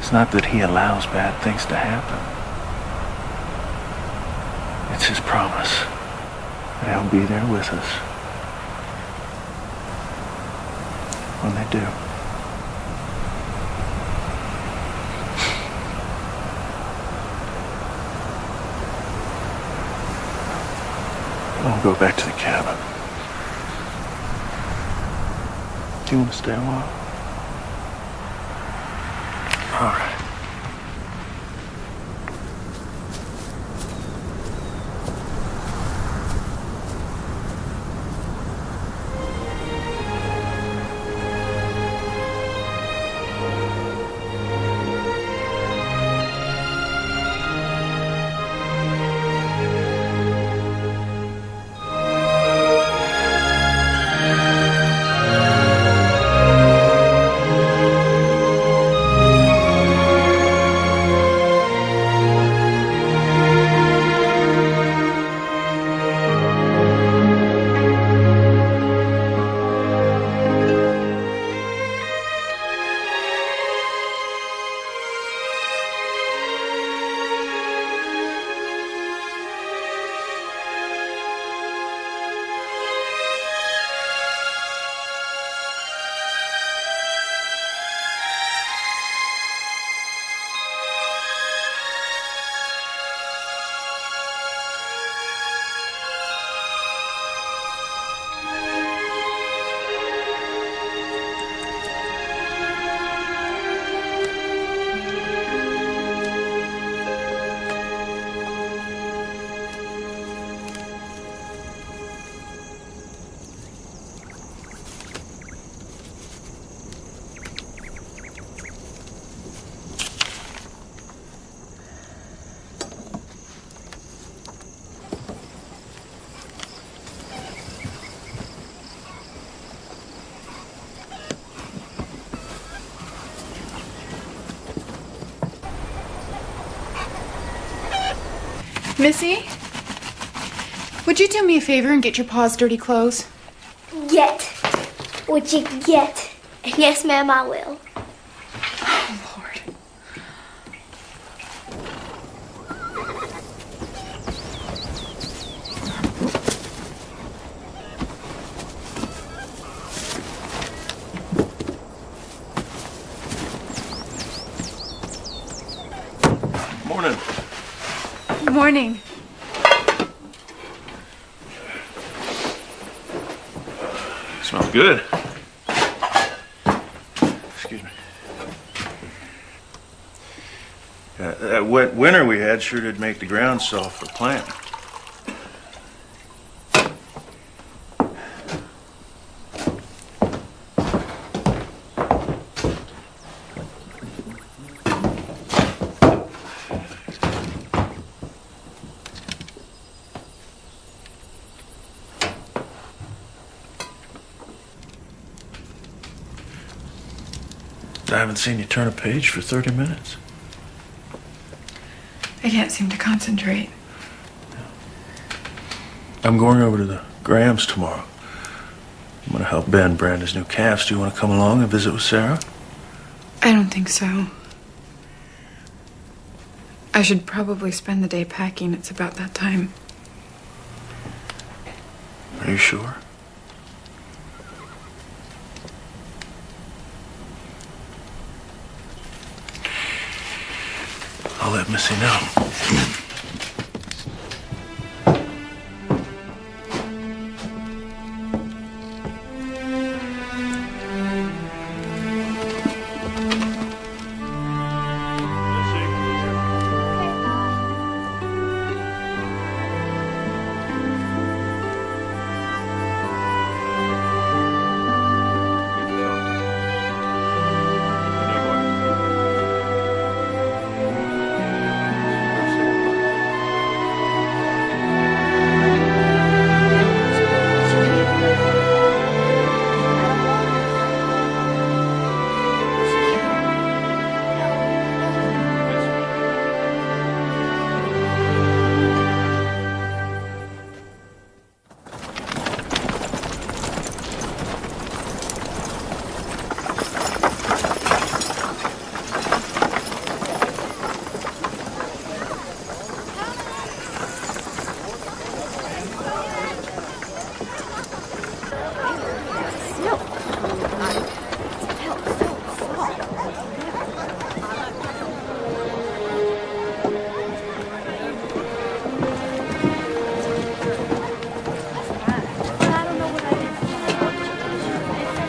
is not that He allows bad things to happen. It's His promise that He'll be there with us when they do. I'll go back to the cabin. Do you want to stay a while? All right. Missy? Would you do me a favor and get your pa's dirty clothes? Get. Would you get? Yes, ma'am, I will. Oh, Lord. Morning. Good morning. Smells good. Excuse me. That wet winter we had sure did make the ground soft for planting. I haven't seen you turn a page for 30 minutes. I can't seem to concentrate. I'm going over to the Grahams tomorrow. I'm going to help Ben brand his new calves. Do you want to come along and visit with Sarah? I don't think so. I should probably spend the day packing. It's about that time. Are you sure? I'll let Missy know.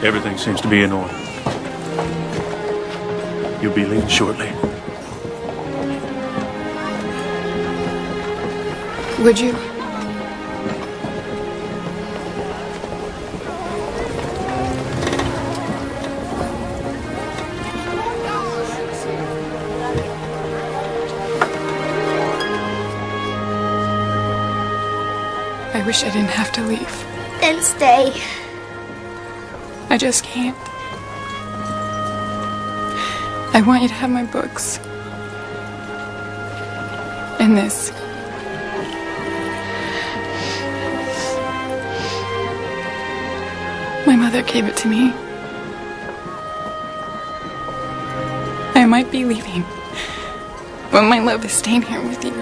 Everything seems to be in order. You'll be leaving shortly. Would you? I wish I didn't have to leave. Then stay. I just can't. I want you to have my books. And this. My mother gave it to me. I might be leaving, but my love is staying here with you.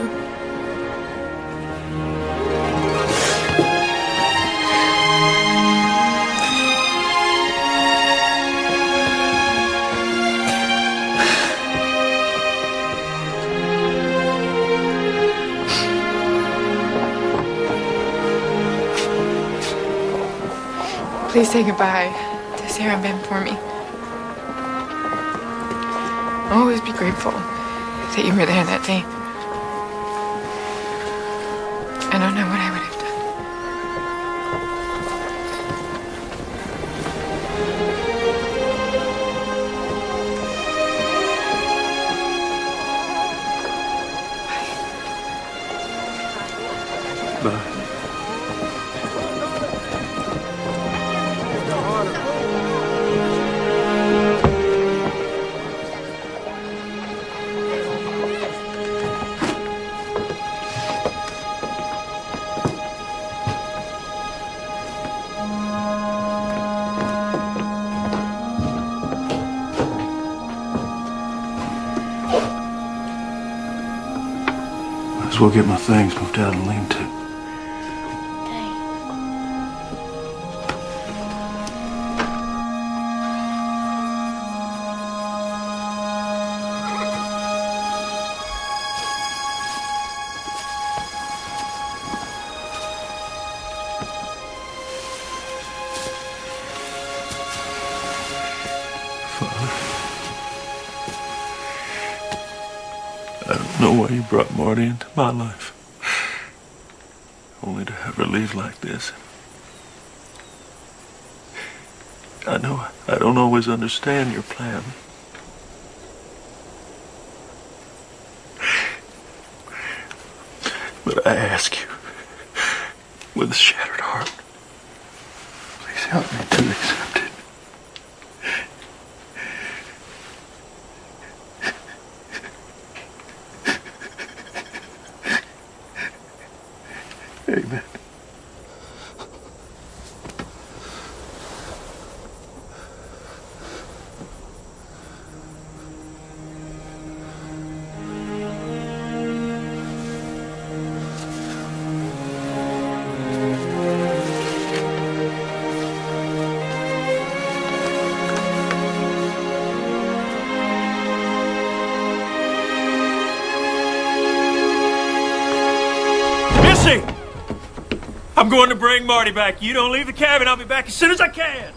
Please say goodbye to Sarah and Ben for me. I'll always be grateful that you were there that day. I don't know what I would have done. Bye. Might as well get my things moved out and lean to. I don't know why you brought Marty into my life. Only to have her leave like this. I know I don't always understand your plan. But I ask you, with a shattered heart, please help me to accept it. Amen. I'm going to bring Marty back. You don't leave the cabin. I'll be back as soon as I can.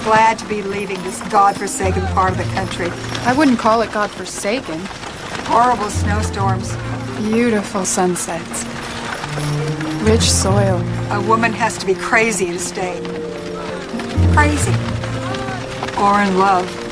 Glad to be leaving this godforsaken part of the country. I wouldn't call it godforsaken. Horrible snowstorms. Beautiful sunsets. Rich soil. A woman has to be crazy to stay. Crazy. Or in love.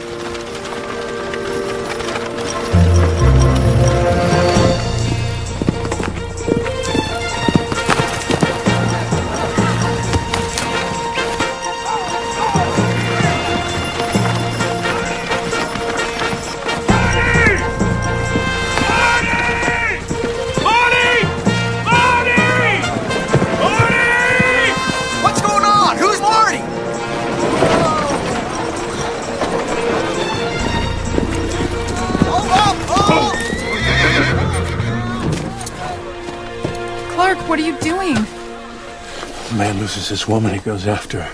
What are you doing? A man loses his woman, he goes after her.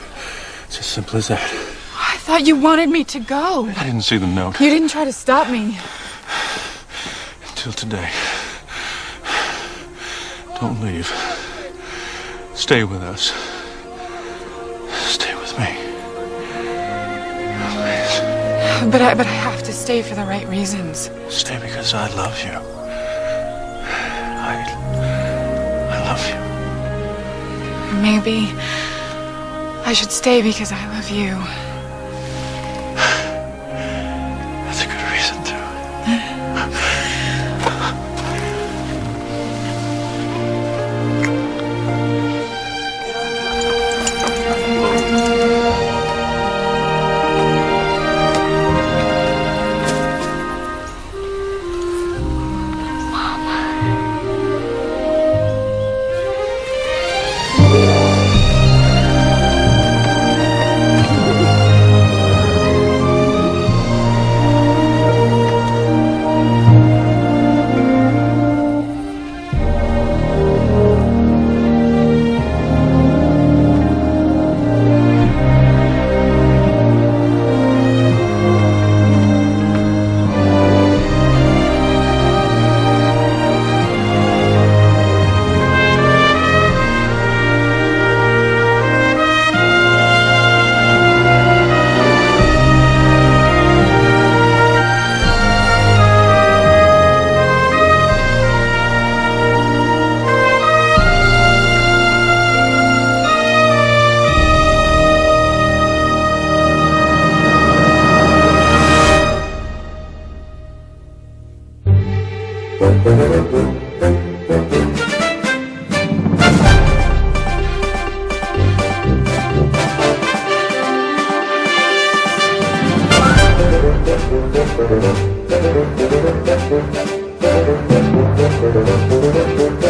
It's as simple as that. I thought you wanted me to go. I didn't see the note. You didn't try to stop me. Until today. Don't leave. Stay with us. Stay with me. Please. But I have to stay for the right reasons. Stay because I love you. I love you. Maybe I should stay because I love you. That's a good reason to. Thank you.